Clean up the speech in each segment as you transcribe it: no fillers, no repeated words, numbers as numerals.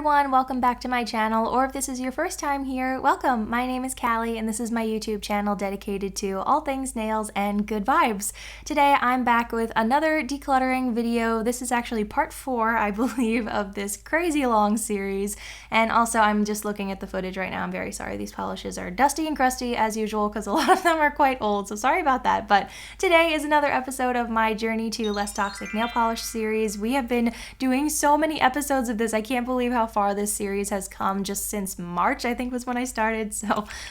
everyone, welcome back to my channel, or if this is your first time here, welcome. My name is Callie and this is my YouTube channel dedicated to all things nails and good vibes. Today I'm back with another decluttering video. This is actually part 4, I believe, of this crazy long series, and also I'm just looking at the footage right now. I'm very sorry, these polishes are dusty and crusty as usual because a lot of them are quite old, so sorry about that. But today is another episode of my Journey to Less Toxic Nail Polish series. We have been doing so many episodes of this. I can't believe how far this series has come just since March, I think was when I started.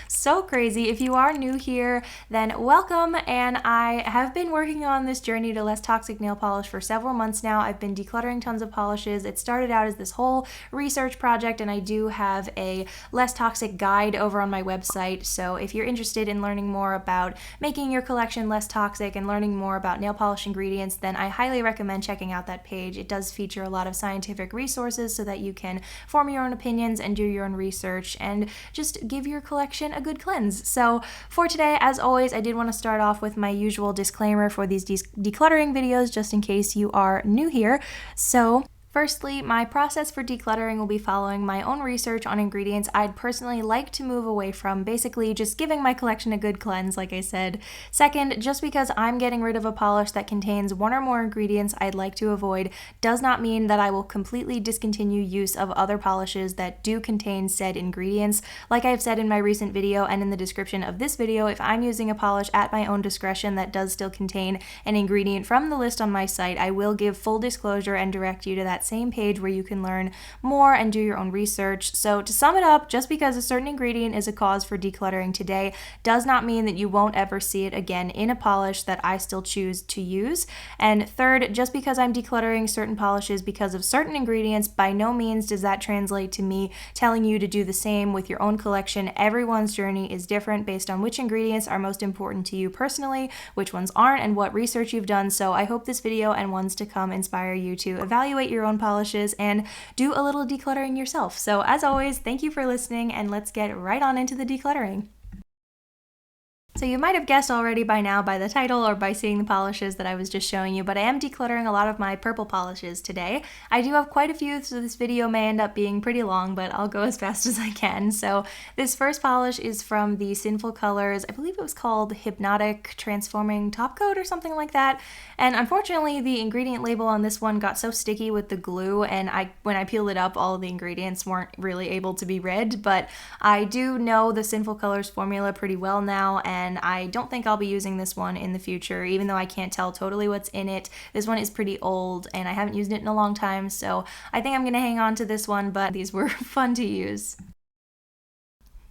So crazy. If you are new here, then welcome. And I have been working on this journey to less toxic nail polish for several months now. I've been decluttering tons of polishes. It started out as this whole research project, and I do have a less toxic guide over on my website. So if you're interested in learning more about making your collection less toxic and learning more about nail polish ingredients, then I highly recommend checking out that page. It does feature a lot of scientific resources so that you can form your own opinions and do your own research and just give your collection a good cleanse. So for today, as always, I did want to start off with my usual disclaimer for these decluttering videos, just in case you are new here. So firstly, my process for decluttering will be following my own research on ingredients I'd personally like to move away from, basically just giving my collection a good cleanse, like I said. Second, just because I'm getting rid of a polish that contains one or more ingredients I'd like to avoid does not mean that I will completely discontinue use of other polishes that do contain said ingredients. Like I've said in my recent video and in the description of this video, if I'm using a polish at my own discretion that does still contain an ingredient from the list on my site, I will give full disclosure and direct you to that same page where you can learn more and do your own research. So to sum it up, just because a certain ingredient is a cause for decluttering today does not mean that you won't ever see it again in a polish that I still choose to use. And third, just because I'm decluttering certain polishes because of certain ingredients, by no means does that translate to me telling you to do the same with your own collection. Everyone's journey is different based on which ingredients are most important to you personally, which ones aren't, and what research you've done. So I hope this video and ones to come inspire you to evaluate your own polishes and do a little decluttering yourself. So as always, thank you for listening, and let's get right on into the decluttering. So you might have guessed already by now by the title or by seeing the polishes that I was just showing you, but I am decluttering a lot of my purple polishes today. I do have quite a few, so this video may end up being pretty long, but I'll go as fast as I can. So this first polish is from the Sinful colors. I believe it was called Hypnotic Transforming Top Coat or something like that. And unfortunately, the ingredient label on this one got so sticky with the glue, and when I peeled it up, all of the ingredients weren't really able to be read, but I do know the Sinful colors formula pretty well now, and I don't think I'll be using this one in the future, even though I can't tell totally what's in it. This one is pretty old and I haven't used it in a long time, so I think I'm gonna hang on to this one, but these were fun to use.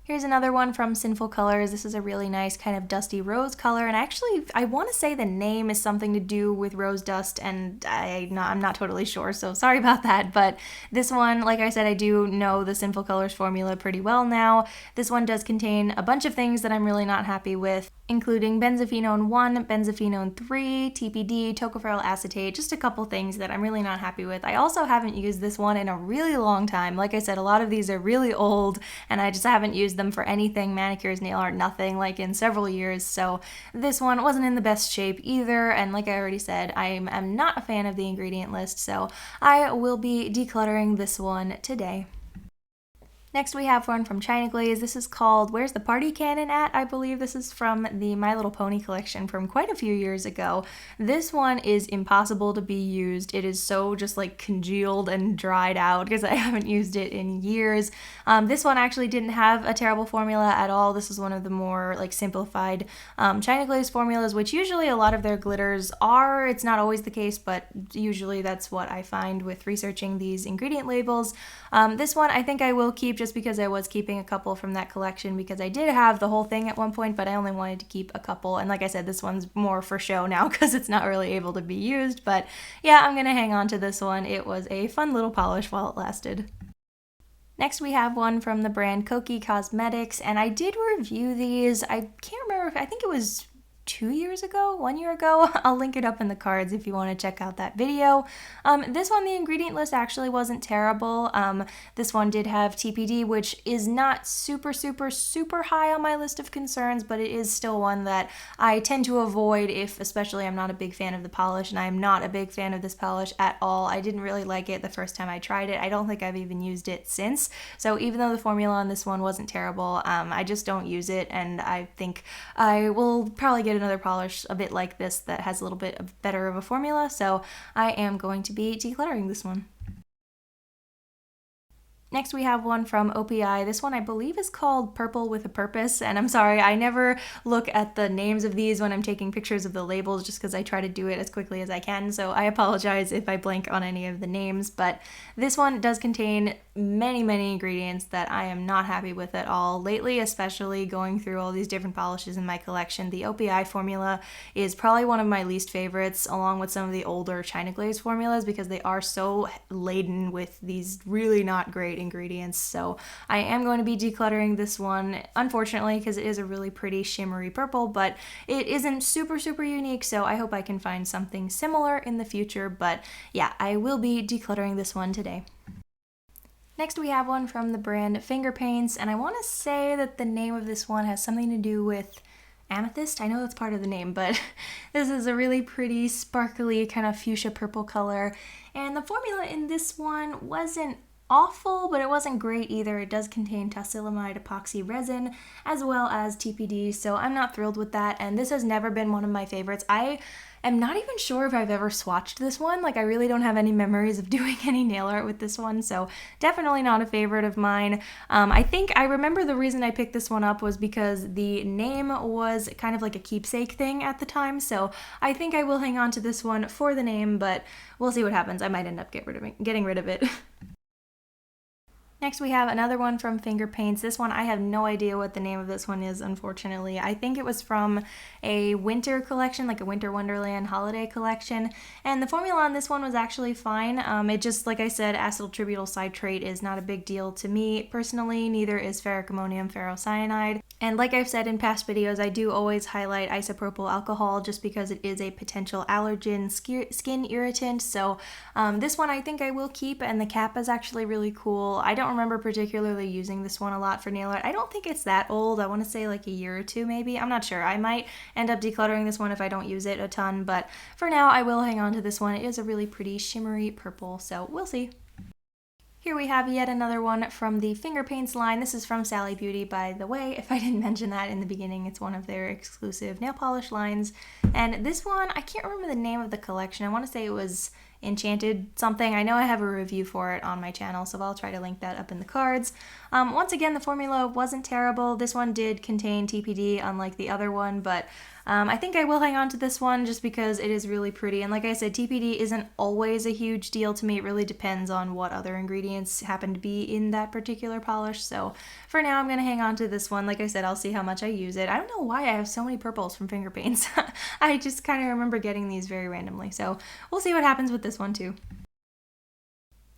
Here's another one from Sinful Colors. This is a really nice kind of dusty rose color, and actually I want to say the name is something to do with rose dust, and I'm not totally sure, so sorry about that. But this one, like I said, I do know the Sinful Colors formula pretty well now. This one does contain a bunch of things that I'm really not happy with, including benzophenone 1, benzophenone 3, TPD, tocopherol acetate, just a couple things that I'm really not happy with. I also haven't used this one in a really long time. Like I said, a lot of these are really old, and I just haven't used them for anything, manicures, nail art, nothing, like in several years. So this one wasn't in the best shape either, and like I already said, I am not a fan of the ingredient list, so I will be decluttering this one today. Next we have one from China Glaze. This is called Where's the Party Cannon At? I believe this is from the My Little Pony collection from quite a few years ago. This one is impossible to be used. It is so just like congealed and dried out because I haven't used it in years. This one actually didn't have a terrible formula at all. This is one of the more like simplified China Glaze formulas, which usually a lot of their glitters are. It's not always the case, but usually that's what I find with researching these ingredient labels. This one I think I will keep just because I was keeping a couple from that collection because I did have the whole thing at one point, but I only wanted to keep a couple. And like I said, this one's more for show now because it's not really able to be used. But yeah, I'm gonna hang on to this one. It was a fun little polish while it lasted. Next we have one from the brand Koki Cosmetics, and I did review these. I can't remember if I think it was 2 years ago, 1 year ago. I'll link it up in the cards if you want to check out that video. This one, the ingredient list actually wasn't terrible. This one did have TPD, which is not super high on my list of concerns, but it is still one that I tend to avoid if, especially, I'm not a big fan of the polish, and I am not a big fan of this polish at all. I didn't really like it the first time I tried it. I don't think I've even used it since. So even though the formula on this one wasn't terrible, I just don't use it, and I think I will probably get another polish a bit like this that has a little bit better of a formula, so I am going to be decluttering this one. Next we have one from OPI. This one I believe is called Purple with a Purpose, and I'm sorry, I never look at the names of these when I'm taking pictures of the labels just because I try to do it as quickly as I can, so I apologize if I blank on any of the names, but this one does contain many ingredients that I am not happy with at all. Lately, especially going through all these different polishes in my collection, the OPI formula is probably one of my least favorites, along with some of the older China Glaze formulas, because they are so laden with these really not great ingredients. So I am going to be decluttering this one, unfortunately, because it is a really pretty shimmery purple, but it isn't super unique, so I hope I can find something similar in the future. But yeah, I will be decluttering this one today. Next we have one from the brand Finger Paints, and I want to say that the name of this one has something to do with amethyst. I know that's part of the name, but this is a really pretty sparkly kind of fuchsia purple color, and the formula in this one wasn't awful, but it wasn't great either. It does contain tosilamide epoxy resin as well as TPD, so I'm not thrilled with that, and this has never been one of my favorites. I am not even sure if I've ever swatched this one. Like, I really don't have any memories of doing any nail art with this one, so definitely not a favorite of mine. I think I remember the reason I picked this one up was because the name was kind of like a keepsake thing at the time, so I think I will hang on to this one for the name, but we'll see what happens. I might end up getting rid of it. Next we have another one from Finger Paints. This one, I have no idea what the name of this one is, unfortunately. I think it was from a winter collection, like a Winter Wonderland holiday collection, and the formula on this one was actually fine. It just, like I said, acetyl citrate is not a big deal to me personally, neither is ferric ammonium ferrocyanide. And like I've said in past videos, I do always highlight isopropyl alcohol just because it is a potential allergen skin irritant. So this one I think I will keep, and the cap is actually really cool. I don't remember particularly using this one a lot for nail art. I don't think it's that old. I want to say like a year or two maybe. I'm not sure. I might end up decluttering this one if I don't use it a ton, but for now I will hang on to this one. It is a really pretty shimmery purple, so we'll see. Here we have yet another one from the Finger Paints line. This is from Sally Beauty, by the way. If I didn't mention that in the beginning, it's one of their exclusive nail polish lines. And this one, I can't remember the name of the collection. I want to say it was Enchanted something. I know I have a review for it on my channel, so I'll try to link that up in the cards. Once again, the formula wasn't terrible. This one did contain TPD, unlike the other one, but I think I will hang on to this one just because it is really pretty. And like I said, TPD isn't always a huge deal to me. It really depends on what other ingredients happen to be in that particular polish. So for now, I'm going to hang on to this one. Like I said, I'll see how much I use it. I don't know why I have so many purples from Finger Paints. I just kind of remember getting these very randomly. So we'll see what happens with this one too.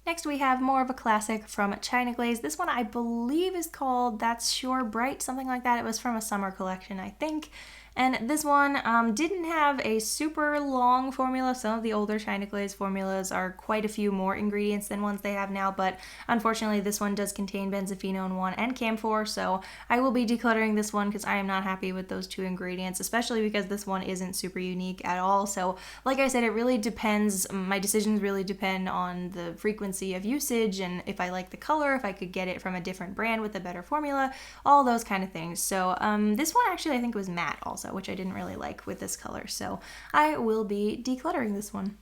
Next we have more of a classic from China Glaze. This one I believe is called That's Sure Bright, something like that. It was from a summer collection, I think. And this one didn't have a super long formula. Some of the older China Glaze formulas are quite a few more ingredients than ones they have now, but unfortunately this one does contain benzophenone 1 and camphor, so I will be decluttering this one because I am not happy with those two ingredients, especially because this one isn't super unique at all. So like I said, it really depends. My decisions really depend on the frequency of usage and if I like the color, if I could get it from a different brand with a better formula, all those kind of things. So this one actually I think was matte also, which I didn't really like with this color, so I will be decluttering this one.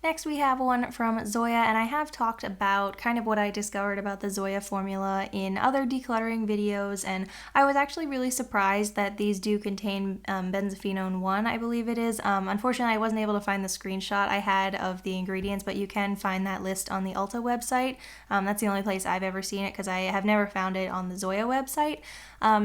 Next we have one from Zoya, and I have talked about kind of what I discovered about the Zoya formula in other decluttering videos, and I was actually really surprised that these do contain benzophenone 1, I believe it is. Unfortunately, I wasn't able to find the screenshot I had of the ingredients, but you can find that list on the Ulta website. That's the only place I've ever seen it because I have never found it on the Zoya website.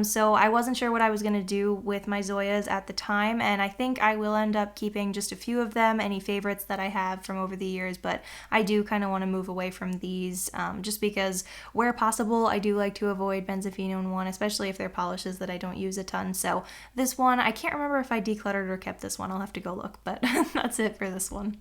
So I wasn't sure what I was going to do with my Zoyas at the time, and I think I will end up keeping just a few of them. Any favorites that I have from over the years, but I do kind of want to move away from these just because where possible, I do like to avoid benzophenone 1, especially if they're polishes that I don't use a ton. So this one, I can't remember if I decluttered or kept this one. I'll have to go look, but that's it for this one.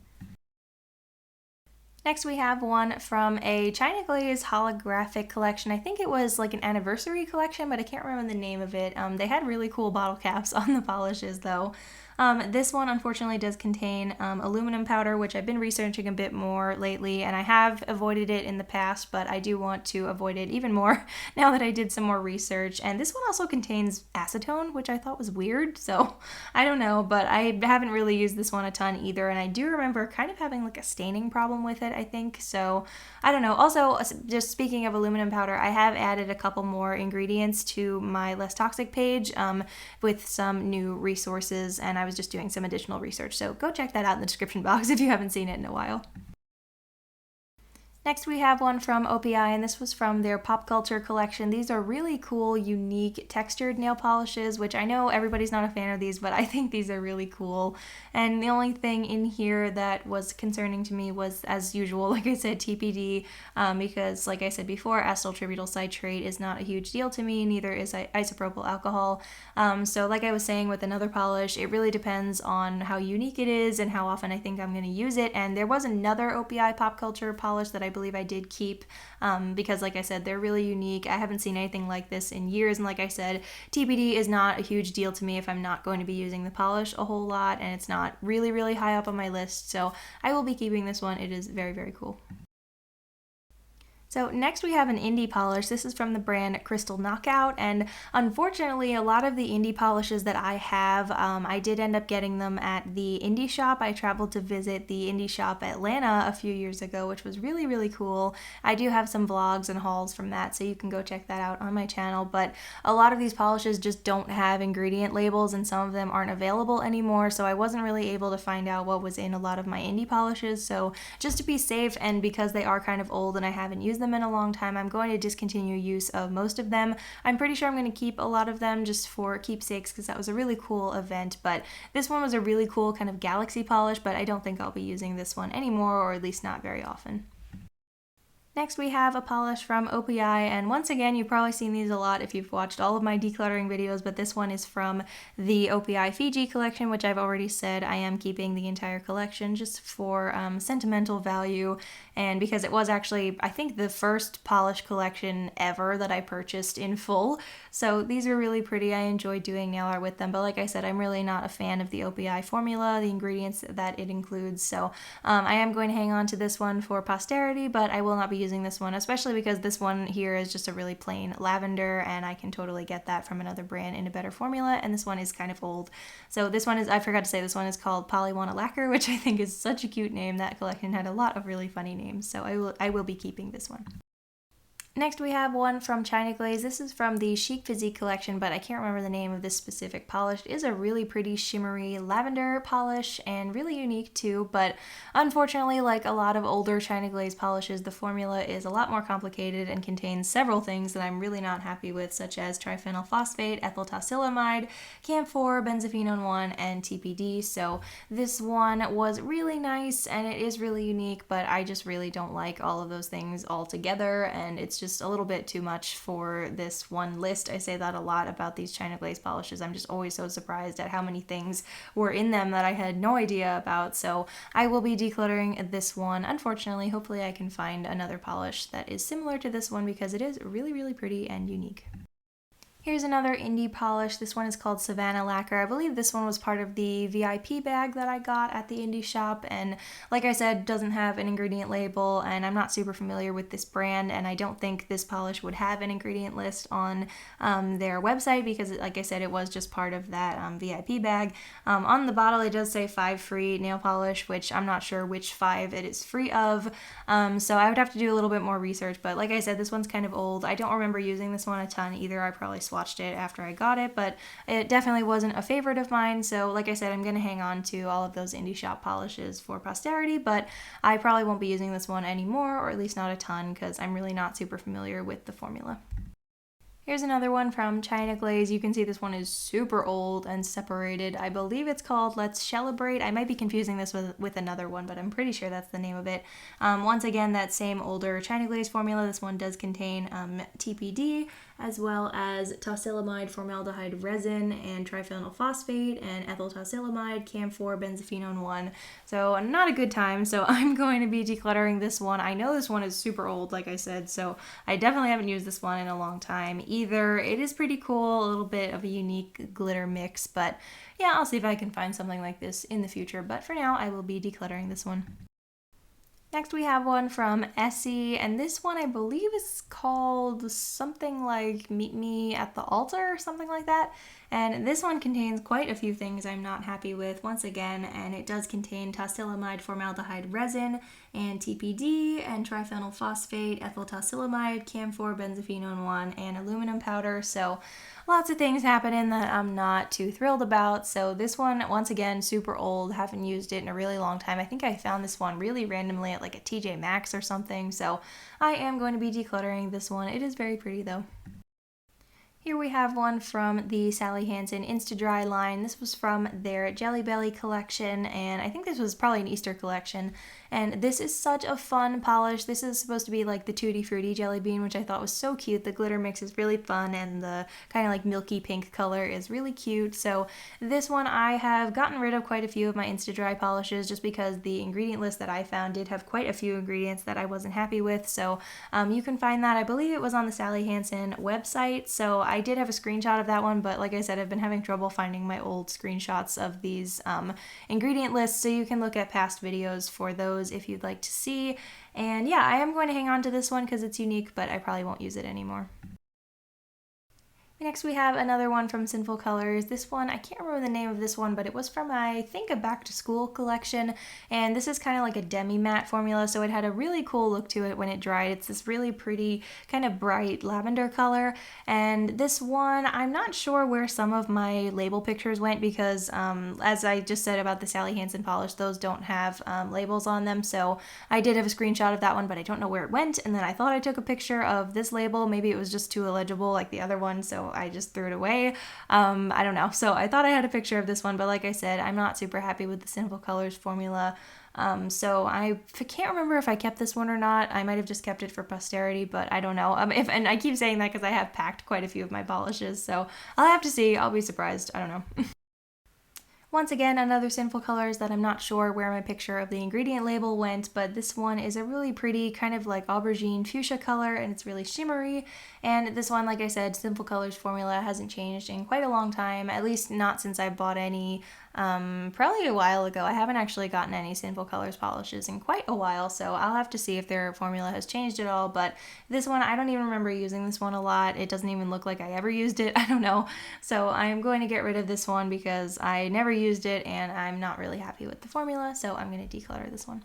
Next we have one from a China Glaze holographic collection. I think it was like an anniversary collection, but I can't remember the name of it. They had really cool bottle caps on the polishes though. This one unfortunately does contain aluminum powder, which I've been researching a bit more lately, and I have avoided it in the past, but I do want to avoid it even more now that I did some more research. And this one also contains acetone, which I thought was weird, so I don't know, but I haven't really used this one a ton either, and I do remember kind of having like a staining problem with it, I think, so I don't know. Also, just speaking of aluminum powder, I have added a couple more ingredients to my Less Toxic page with some new resources, and I was just doing some additional research, so go check that out in the description box if you haven't seen it in a while. Next we have one from OPI, and this was from their Pop Culture collection. These are really cool, unique, textured nail polishes, which I know everybody's not a fan of these, but I think these are really cool. And the only thing in here that was concerning to me was, as usual, like I said, TPD, because like I said before, acetyl citrate is not a huge deal to me, neither is isopropyl alcohol. So like I was saying with another polish, it really depends on how unique it is and how often I think I'm going to use it. And there was another OPI Pop Culture polish that I believe I did keep because like I said, they're really unique. I haven't seen anything like this in years, and like I said, TPD is not a huge deal to me if I'm not going to be using the polish a whole lot, and it's not really high up on my list, so I will be keeping this one. It is very cool. So next we have an indie polish. This is from the brand Crystal Knockout, and unfortunately a lot of the indie polishes that I have, I did end up getting them at the indie shop. I traveled to visit the indie shop Atlanta a few years ago, which was really cool. I do have some vlogs and hauls from that, so you can go check that out on my channel, but a lot of these polishes just don't have ingredient labels, and some of them aren't available anymore, so I wasn't really able to find out what was in a lot of my indie polishes. So just to be safe, and because they are kind of old and I haven't used them in a long time, I'm going to discontinue use of most of them. I'm pretty sure I'm going to keep a lot of them just for keepsakes because that was a really cool event, but this one was a really cool kind of galaxy polish, but I don't think I'll be using this one anymore, or at least not very often. Next we have a polish from OPI, and once again, you've probably seen these a lot if you've watched all of my decluttering videos, but this one is from the OPI Fiji collection, which I've already said I am keeping the entire collection just for sentimental value, and because it was actually, I think, the first polish collection ever that I purchased in full. So these are really pretty. I enjoy doing nail art with them, but like I said, I'm really not a fan of the OPI formula, the ingredients that it includes, so I am going to hang on to this one for posterity, but I will not be using this one, especially because this one here is just a really plain lavender, and I can totally get that from another brand in a better formula, and this one is kind of old. So this one is, I forgot to say, this one is called Polywana Lacquer, which I think is such a cute name. That collection had a lot of really funny names, so I will be keeping this one. Next we have one from China Glaze. This is from the Chic Physique collection, but I can't remember the name of this specific polish. It is a really pretty shimmery lavender polish and really unique too, but unfortunately, like a lot of older China Glaze polishes, the formula is a lot more complicated and contains several things that I'm really not happy with, such as triphenyl phosphate, ethyl tosilamide, camphor, benzophenone 1, and TPD. So this one was really nice and it is really unique, but I just really don't like all of those things all together, and it's just a little bit too much for this one list. I say that a lot about these China Glaze polishes. I'm just always so surprised at how many things were in them that I had no idea about. So I will be decluttering this one. Unfortunately, hopefully I can find another polish that is similar to this one because it is really pretty and unique. Here's another indie polish. This one is called Savannah Lacquer. I believe this one was part of the VIP bag that I got at the indie shop, and like I said, doesn't have an ingredient label, and I'm not super familiar with this brand, and I don't think this polish would have an ingredient list on their website because, like I said, it was just part of that VIP bag. On the bottle, it does say 5 free nail polish, which I'm not sure which 5 it is free of, so I would have to do a little bit more research, but like I said, this one's kind of old. I don't remember using this one a ton either. I probably swatched it after I got it, but it definitely wasn't a favorite of mine, so like I said, I'm going to hang on to all of those indie shop polishes for posterity, but I probably won't be using this one anymore, or at least not a ton, because I'm really not super familiar with the formula. Here's another one from China Glaze. You can see this one is super old and separated. I believe it's called Let's Celebrate. I might be confusing this with another one, but I'm pretty sure that's the name of it. Once again, that same older China Glaze formula. This one does contain TPD, as well as tosylamide formaldehyde resin and triphenyl phosphate and ethyl tosylamide, camphor, benzophenone 1. So not a good time. So I'm going to be decluttering this one. I know this one is super old, like I said, so I definitely haven't used this one in a long time either. It is pretty cool, a little bit of a unique glitter mix, but yeah, I'll see if I can find something like this in the future. But for now, I will be decluttering this one. Next we have one from Essie, and this one I believe is called something like Meet Me at the Altar or something like that. And this one contains quite a few things I'm not happy with once again, and it does contain tosylamide formaldehyde resin and TPD and triphenyl phosphate, ethyl tosylamide, camphor, benzophenone 1, and aluminum powder. So lots of things happening that I'm not too thrilled about. So this one, once again, super old, haven't used it in a really long time. I think I found this one really randomly at like a TJ Maxx or something. So I am going to be decluttering this one. It is very pretty though. Here we have one from the Sally Hansen Insta-Dry line. This was from their Jelly Belly collection, and I think this was probably an Easter collection. And this is such a fun polish. This is supposed to be like the Tutti Frutti jelly bean, which I thought was so cute. The glitter mix is really fun, and the kind of like milky pink color is really cute. So this one I have gotten rid of quite a few of my Insta-Dry polishes just because the ingredient list that I found did have quite a few ingredients that I wasn't happy with. So you can find that. I believe it was on the Sally Hansen website. So I did have a screenshot of that one, but like I said, I've been having trouble finding my old screenshots of these ingredient lists, so you can look at past videos for those if you'd like to see. And yeah, I am going to hang on to this one because it's unique, but I probably won't use it anymore. Next we have another one from Sinful Colors. This one, I can't remember the name of this one, but it was from, I think, a back to school collection, and this is kind of like a demi-matte formula, so it had a really cool look to it when it dried. It's this really pretty, kind of bright lavender color, and this one, I'm not sure where some of my label pictures went because, as I just said about the Sally Hansen polish, those don't have labels on them, so I did have a screenshot of that one, but I don't know where it went, and then I thought I took a picture of this label. Maybe it was just too illegible like the other one, so I just threw it away. I don't know. So I thought I had a picture of this one, but like I said, I'm not super happy with the Sinful Colors formula. So I can't remember if I kept this one or not. I might have just kept it for posterity, but I don't know. And I keep saying that because I have packed quite a few of my polishes, so I'll have to see. I'll be surprised. I don't know. Once again, another Sinful Colors that I'm not sure where my picture of the ingredient label went, but this one is a really pretty kind of like aubergine fuchsia color, and it's really shimmery. And this one, like I said, Sinful Colors formula hasn't changed in quite a long time, at least not since I bought any probably a while ago. I haven't actually gotten any Sinful Colors polishes in quite a while, so I'll have to see if their formula has changed at all. But this one, I don't even remember using this one a lot. It doesn't even look like I ever used it. I don't know. So I'm going to get rid of this one because I never used it and I'm not really happy with the formula, so I'm going to declutter this one.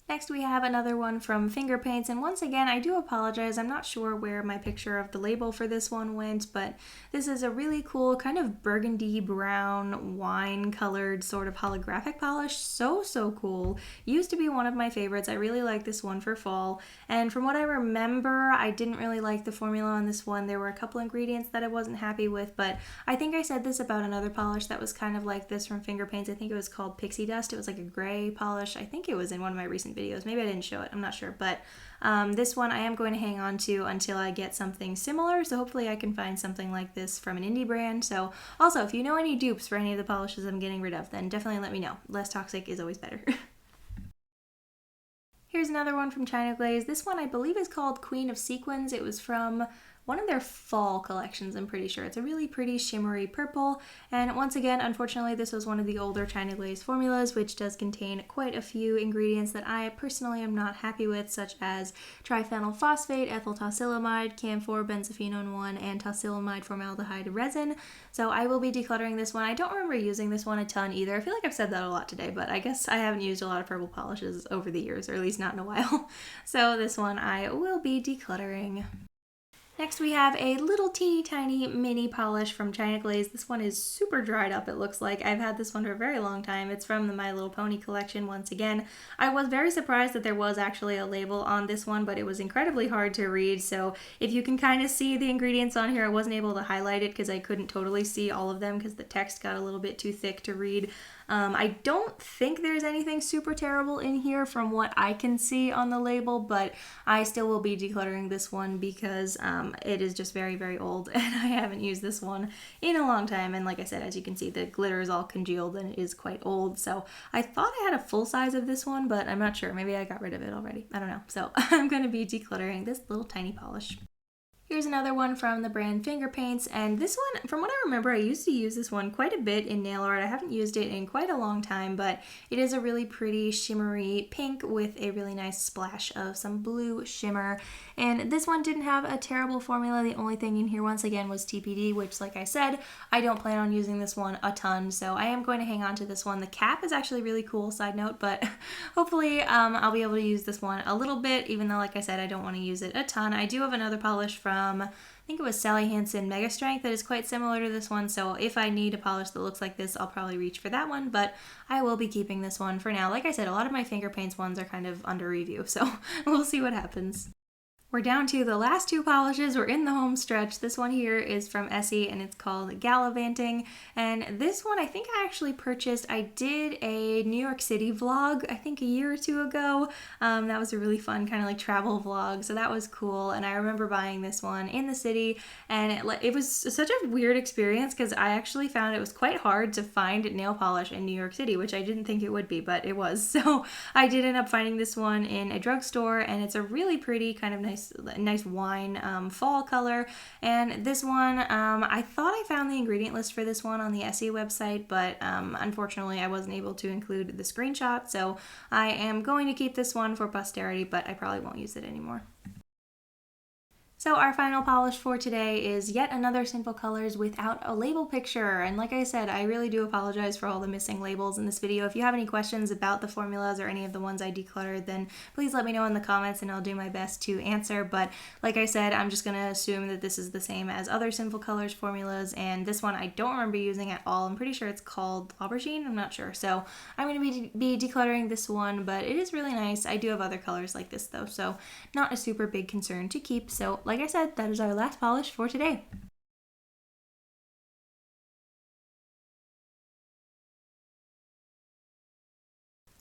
Next we have another one from Finger Paints, and once again I do apologize, I'm not sure where my picture of the label for this one went, but this is a really cool kind of burgundy brown wine colored sort of holographic polish. So cool. Used to be one of my favorites. I really like this one for fall, and from what I remember I didn't really like the formula on this one. There were a couple ingredients that I wasn't happy with, but I think I said this about another polish that was kind of like this from Finger Paints. I think it was called Pixie Dust. It was like a gray polish. I think it was in one of my recent videos. Maybe I didn't show it, I'm not sure, but this one I am going to hang on to until I get something similar, so hopefully I can find something like this from an indie brand. So also, if you know any dupes for any of the polishes I'm getting rid of, then definitely let me know. Less toxic is always better. Here's another one from China Glaze. This one I believe is called Queen of Sequins. It was from one of their fall collections, I'm pretty sure. It's a really pretty shimmery purple, and once again, unfortunately, this was one of the older China Glaze formulas, which does contain quite a few ingredients that I personally am not happy with, such as triphenyl phosphate, ethyl tosylamide, camphor, benzophenone 1, and tosylamide formaldehyde resin. So I will be decluttering this one. I don't remember using this one a ton either. I feel like I've said that a lot today, but I guess I haven't used a lot of purple polishes over the years, or at least not in a while. So this one I will be decluttering. Next we have a little teeny tiny mini polish from China Glaze. This one is super dried up, it looks like. I've had this one for a very long time. It's from the My Little Pony collection once again. I was very surprised that there was actually a label on this one, but it was incredibly hard to read. So if you can kind of see the ingredients on here, I wasn't able to highlight it because I couldn't totally see all of them because the text got a little bit too thick to read. I don't think there's anything super terrible in here from what I can see on the label, but I still will be decluttering this one because it is just very, very old and I haven't used this one in a long time. And like I said, as you can see, the glitter is all congealed and it is quite old. So I thought I had a full size of this one, but I'm not sure. Maybe I got rid of it already. I don't know. So I'm going to be decluttering this little tiny polish. Here's another one from the brand Finger Paints, and this one, from what I remember, I used to use this one quite a bit in nail art. I haven't used it in quite a long time, but it is a really pretty shimmery pink with a really nice splash of some blue shimmer. And this one didn't have a terrible formula. The only thing in here, once again, was TPD, which, like I said, I don't plan on using this one a ton, so I am going to hang on to this one. The cap is actually really cool, side note, but hopefully I'll be able to use this one a little bit, even though, like I said, I don't want to use it a ton. I do have another polish from I think it was Sally Hansen Mega Strength that is quite similar to this one, so if I need a polish that looks like this, I'll probably reach for that one, but I will be keeping this one for now. Like I said, a lot of my Finger Paints ones are kind of under review, so we'll see what happens. We're down to the last two polishes. We're in the home stretch. This one here is from Essie and it's called Gallivanting. And this one I think I actually purchased. I did a New York City vlog, I think a year or two ago. That was a really fun kind of like travel vlog. So that was cool. And I remember buying this one in the city and it was such a weird experience because I actually found it was quite hard to find nail polish in New York City, which I didn't think it would be, but it was. So I did end up finding this one in a drugstore and it's a really pretty kind of nice wine fall color. And this one, I thought I found the ingredient list for this one on the Essie website, but unfortunately I wasn't able to include the screenshot, so I am going to keep this one for posterity, but I probably won't use it anymore. So our final polish for today is yet another Sinful Colors without a label picture. And like I said, I really do apologize for all the missing labels in this video. If you have any questions about the formulas or any of the ones I decluttered, then please let me know in the comments and I'll do my best to answer. But like I said, I'm just going to assume that this is the same as other Sinful Colors formulas. And this one I don't remember using at all. I'm pretty sure it's called Aubergine. I'm not sure. So I'm going to be decluttering this one, but it is really nice. I do have other colors like this though, so not a super big concern to keep. So like I said, that is our last polish for today.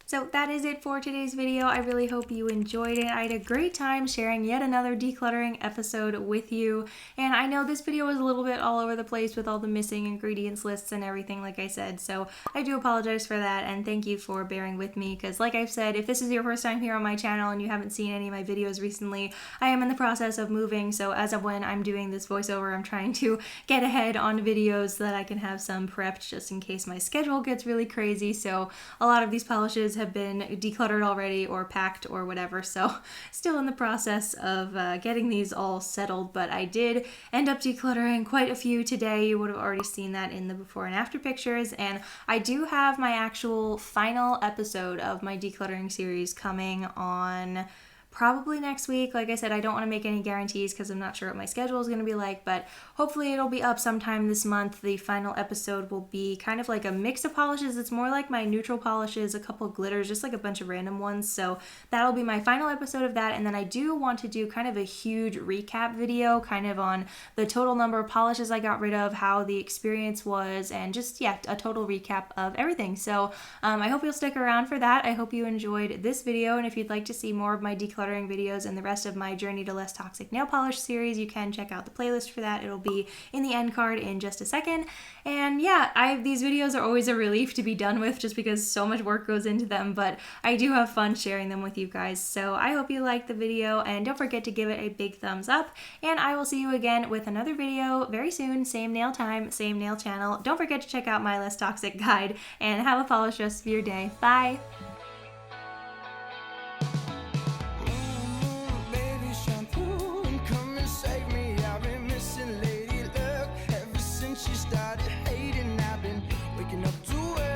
So that is it for today's video. I really hope you enjoyed it. I had a great time sharing yet another decluttering episode with you. And I know this video was a little bit all over the place with all the missing ingredients lists and everything, like I said. So I do apologize for that and thank you for bearing with me because like I've said, if this is your first time here on my channel and you haven't seen any of my videos recently, I am in the process of moving. So as of when I'm doing this voiceover, I'm trying to get ahead on videos so that I can have some prepped just in case my schedule gets really crazy. So a lot of these polishes have been decluttered already or packed or whatever, so still in the process of getting these all settled, but I did end up decluttering quite a few today. You would have already seen that in the before and after pictures, and I do have my actual final episode of my decluttering series coming on probably next week. Like I said, I don't want to make any guarantees because I'm not sure what my schedule is going to be like, but hopefully it'll be up sometime this month. The final episode will be kind of like a mix of polishes. It's more like my neutral polishes, a couple of glitters, just like a bunch of random ones. So that'll be my final episode of that. And then I do want to do kind of a huge recap video kind of on the total number of polishes I got rid of, how the experience was, and just, yeah, a total recap of everything. So I hope you'll stick around for that. I hope you enjoyed this video. And if you'd like to see more of my decluttering videos and the rest of my Journey to Less Toxic Nail Polish series, you can check out the playlist for that. It'll be in the end card in just a second. And yeah, these videos are always a relief to be done with just because so much work goes into them, but I do have fun sharing them with you guys. So I hope you liked the video and don't forget to give it a big thumbs up, and I will see you again with another video very soon. Same nail time, same nail channel. Don't forget to check out my Less Toxic guide and have a polished rest of your day. Bye! She started hating, I've been waking up to it.